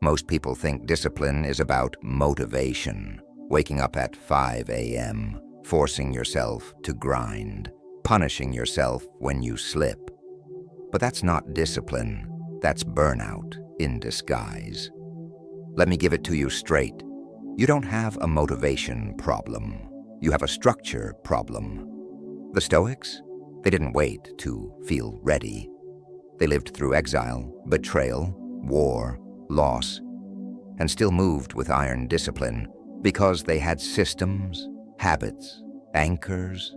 Most people think discipline is about motivation, waking up at 5 a.m., forcing yourself to grind, punishing yourself when you slip. But that's not discipline, that's burnout in disguise. Let me give it to you straight. You don't have a motivation problem. You have a structure problem. The Stoics? They didn't wait to feel ready. They lived through exile, betrayal, war, loss, and still moved with iron discipline because they had systems, habits, anchors.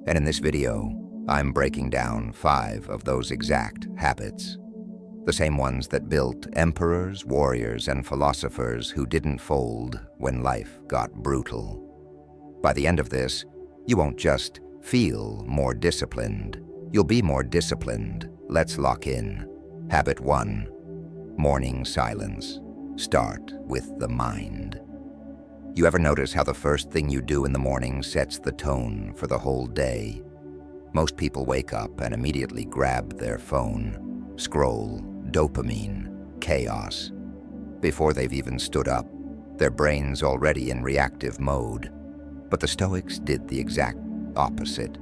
And in this video, I'm breaking down 5 of those exact habits. The same ones that built emperors, warriors, and philosophers who didn't fold when life got brutal. By the end of this, you won't just feel more disciplined. You'll be more disciplined. Let's lock in. Habit 1. Morning silence. Start with the mind. You ever notice how the first thing you do in the morning sets the tone for the whole day? Most people wake up and immediately grab their phone, scroll, dopamine, chaos. Before they've even stood up, their brain's already in reactive mode. But the Stoics did the exact opposite.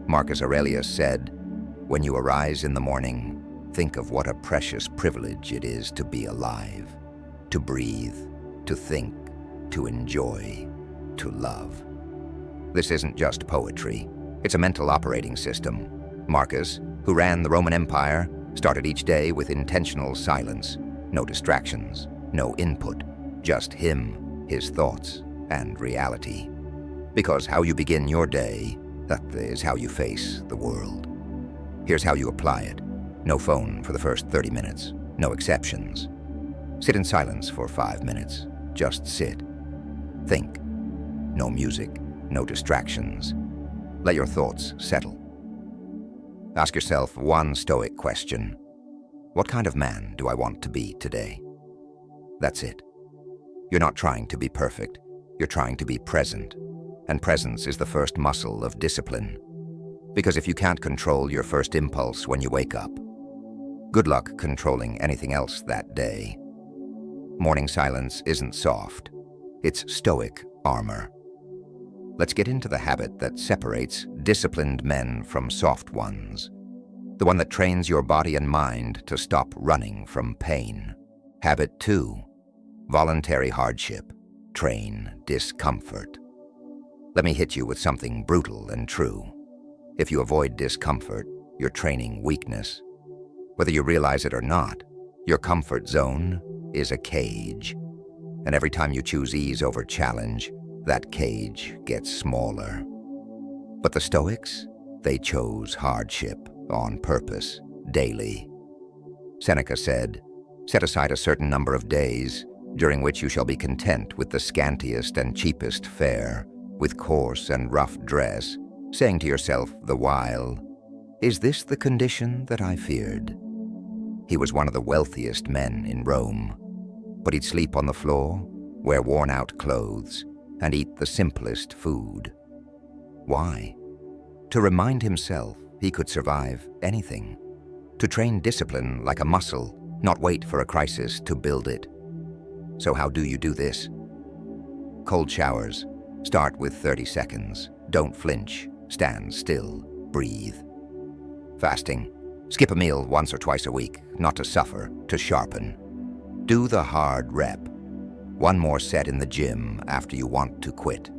Marcus Aurelius said, "When you arise in the morning, think of what a precious privilege it is to be alive, to breathe, to think, to enjoy, to love." This isn't just poetry. It's a mental operating system. Marcus, who ran the Roman Empire, started each day with intentional silence. No distractions, no input, just him, his thoughts, and reality. Because how you begin your day, that is how you face the world. Here's how you apply it. No phone for the first 30 minutes, no exceptions. Sit in silence for 5 minutes. Just sit. Think. No music, no distractions. Let your thoughts settle. Ask yourself one Stoic question. What kind of man do I want to be today? That's it. You're not trying to be perfect. You're trying to be present. And presence is the first muscle of discipline. Because if you can't control your first impulse when you wake up, good luck controlling anything else that day. Morning silence isn't soft. It's Stoic armor. Let's get into the habit that separates disciplined men from soft ones. The one that trains your body and mind to stop running from pain. Habit 2. Voluntary hardship. Train discomfort. Let me hit you with something brutal and true. If you avoid discomfort, you're training weakness. Whether you realize it or not, your comfort zone is a cage. And every time you choose ease over challenge, that cage gets smaller. But the Stoics, they chose hardship on purpose, daily. Seneca said, "Set aside a certain number of days, during which you shall be content with the scantiest and cheapest fare, with coarse and rough dress, saying to yourself the while, 'Is this the condition that I feared?'" He was one of the wealthiest men in Rome, but he'd sleep on the floor, wear worn-out clothes, and eat the simplest food. Why? To remind himself he could survive anything. To train discipline like a muscle, not wait for a crisis to build it. So how do you do this? Cold showers. Start with 30 seconds. Don't flinch. Stand still. Breathe. Fasting. Skip a meal once or twice a week, not to suffer, to sharpen. Do the hard rep. One more set in the gym after you want to quit.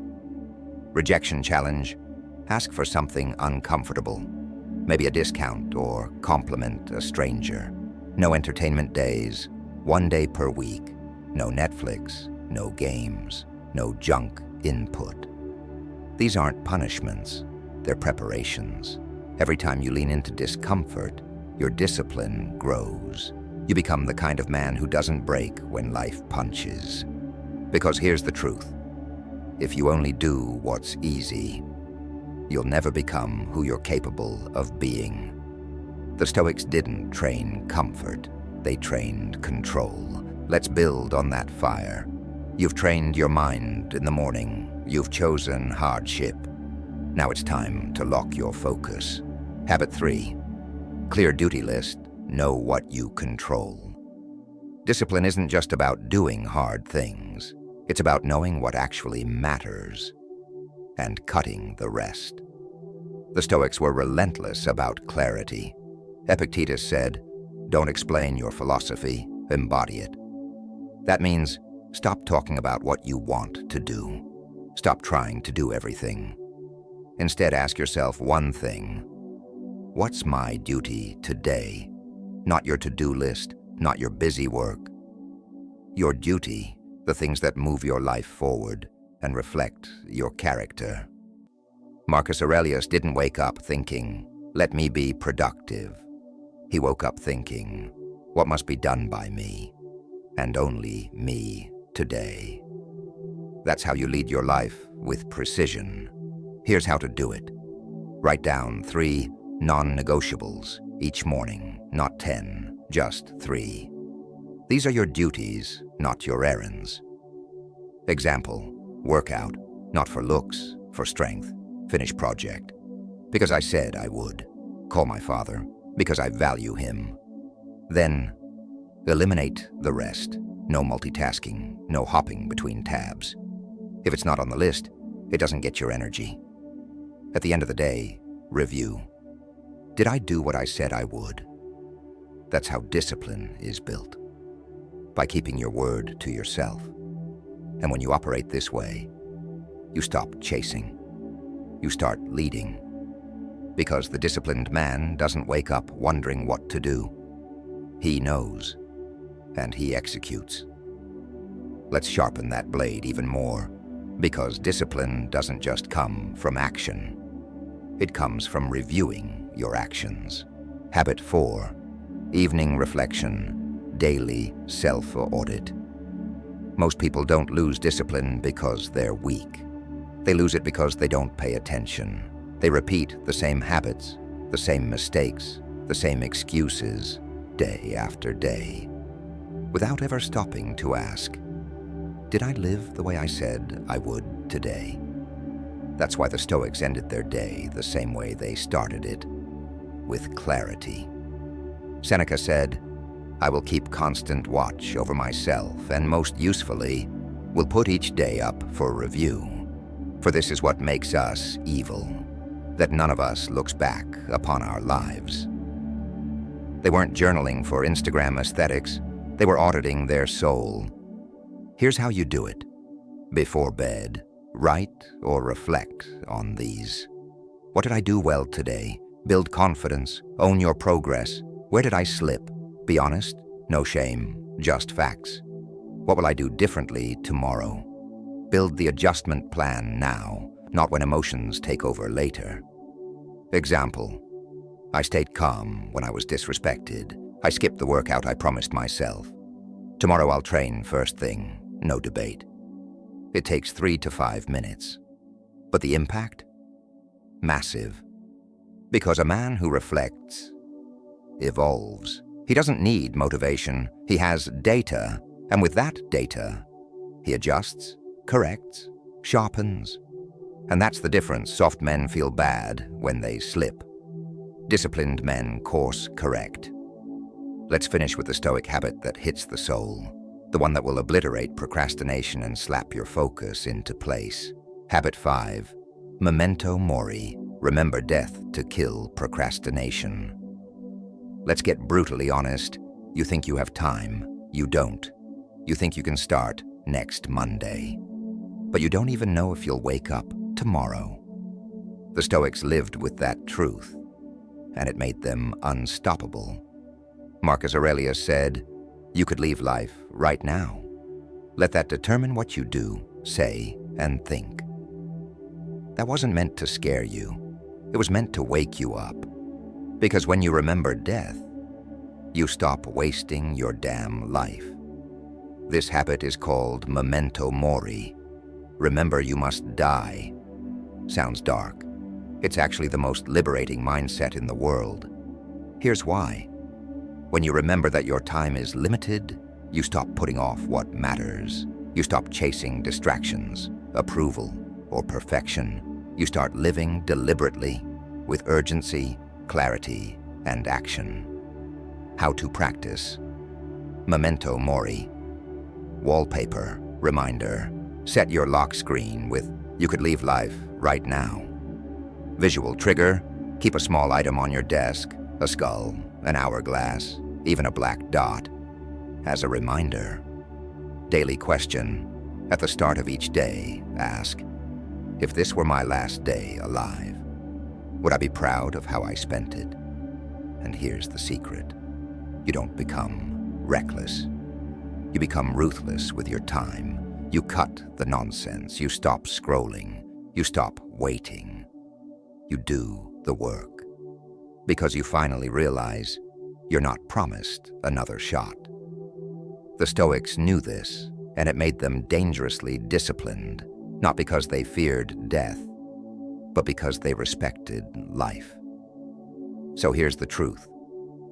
Rejection challenge. Ask for something uncomfortable. Maybe a discount or compliment a stranger. No entertainment days. 1 day per week. No Netflix, no games, no junk input. These aren't punishments, they're preparations. Every time you lean into discomfort, your discipline grows. You become the kind of man who doesn't break when life punches. Because here's the truth. If you only do what's easy, you'll never become who you're capable of being. The Stoics didn't train comfort, they trained control. Let's build on that fire. You've trained your mind in the morning. You've chosen hardship. Now it's time to lock your focus. Habit 3. Clear duty list. Know what you control. Discipline isn't just about doing hard things. It's about knowing what actually matters and cutting the rest. The Stoics were relentless about clarity. Epictetus said, "Don't explain your philosophy, embody it." That means stop talking about what you want to do. Stop trying to do everything. Instead, ask yourself one thing. What's my duty today? Not your to-do list, not your busy work. Your duty, the things that move your life forward and reflect your character. Marcus Aurelius didn't wake up thinking, "Let me be productive." He woke up thinking, "What must be done by me, and only me today?" That's how you lead your life with precision. Here's how to do it. Write down 3 non-negotiables each morning, not 10, just 3. These are your duties, not your errands. Example, workout, not for looks, for strength. Finish project, because I said I would. Call my father, because I value him. Then, eliminate the rest. No multitasking, no hopping between tabs. If it's not on the list, it doesn't get your energy. At the end of the day, review. Did I do what I said I would? That's how discipline is built. By keeping your word to yourself. And when you operate this way, you stop chasing. You start leading. Because the disciplined man doesn't wake up wondering what to do. He knows, and he executes. Let's sharpen that blade even more, because discipline doesn't just come from action. It comes from reviewing your actions. Habit 4, evening reflection, daily self-audit. Most people don't lose discipline because they're weak. They lose it because they don't pay attention. They repeat the same habits, the same mistakes, the same excuses, day after day, without ever stopping to ask, did I live the way I said I would today? That's why the Stoics ended their day the same way they started it, with clarity. Seneca said, "I will keep constant watch over myself, and most usefully, will put each day up for review. For this is what makes us evil, that none of us looks back upon our lives." They weren't journaling for Instagram aesthetics. They were auditing their soul. Here's how you do it. Before bed, write or reflect on these. What did I do well today? Build confidence. Own your progress. Where did I slip? Be honest. No shame. Just facts. What will I do differently tomorrow? Build the adjustment plan now, not when emotions take over later. Example, I stayed calm when I was disrespected. I skipped the workout I promised myself. Tomorrow I'll train first thing, no debate. It takes 3 to 5 minutes. But the impact? Massive. Because a man who reflects evolves. He doesn't need motivation. He has data, and with that data, he adjusts, corrects, sharpens. And that's the difference. Soft men feel bad when they slip. Disciplined men course correct. Let's finish with the Stoic habit that hits the soul, the one that will obliterate procrastination and slap your focus into place. Habit 5, Memento Mori. Remember death to kill procrastination. Let's get brutally honest. You think you have time. You don't. You think you can start next Monday. But you don't even know if you'll wake up tomorrow. The Stoics lived with that truth, and it made them unstoppable. Marcus Aurelius said, "You could leave life right now. Let that determine what you do, say, and think." That wasn't meant to scare you. It was meant to wake you up. Because when you remember death, you stop wasting your damn life. This habit is called Memento Mori. Remember you must die. Sounds dark. It's actually the most liberating mindset in the world. Here's why. When you remember that your time is limited, you stop putting off what matters. You stop chasing distractions, approval, or perfection. You start living deliberately, with urgency, clarity, and action. How to practice. Memento Mori. Wallpaper, reminder. Set your lock screen with "You could leave life right now." Visual trigger, keep a small item on your desk, a skull, an hourglass, even a black dot, as a reminder. Daily question. At the start of each day, ask, if this were my last day alive, would I be proud of how I spent it? And here's the secret. You don't become reckless. You become ruthless with your time. You cut the nonsense. You stop scrolling. You stop waiting. You do the work. Because you finally realize you're not promised another shot. The Stoics knew this, and it made them dangerously disciplined, not because they feared death, but because they respected life. So here's the truth.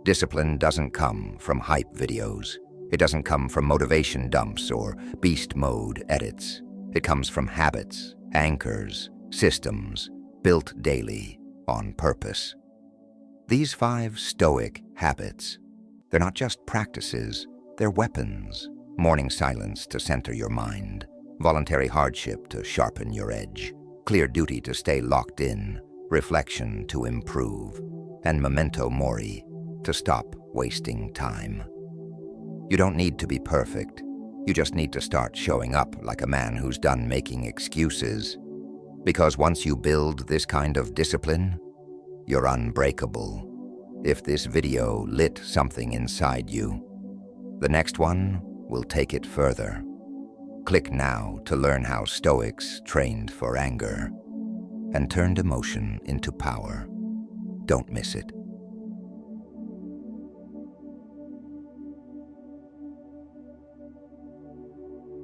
Discipline doesn't come from hype videos. It doesn't come from motivation dumps or beast mode edits. It comes from habits, anchors, systems, built daily on purpose. These 5 Stoic habits, they're not just practices, they're weapons. Morning silence to center your mind, voluntary hardship to sharpen your edge, clear duty to stay locked in, reflection to improve, and memento mori to stop wasting time. You don't need to be perfect. You just need to start showing up like a man who's done making excuses. Because once you build this kind of discipline, you're unbreakable. If this video lit something inside you, the next one will take it further. Click now to learn how Stoics trained for anger and turned emotion into power. Don't miss it.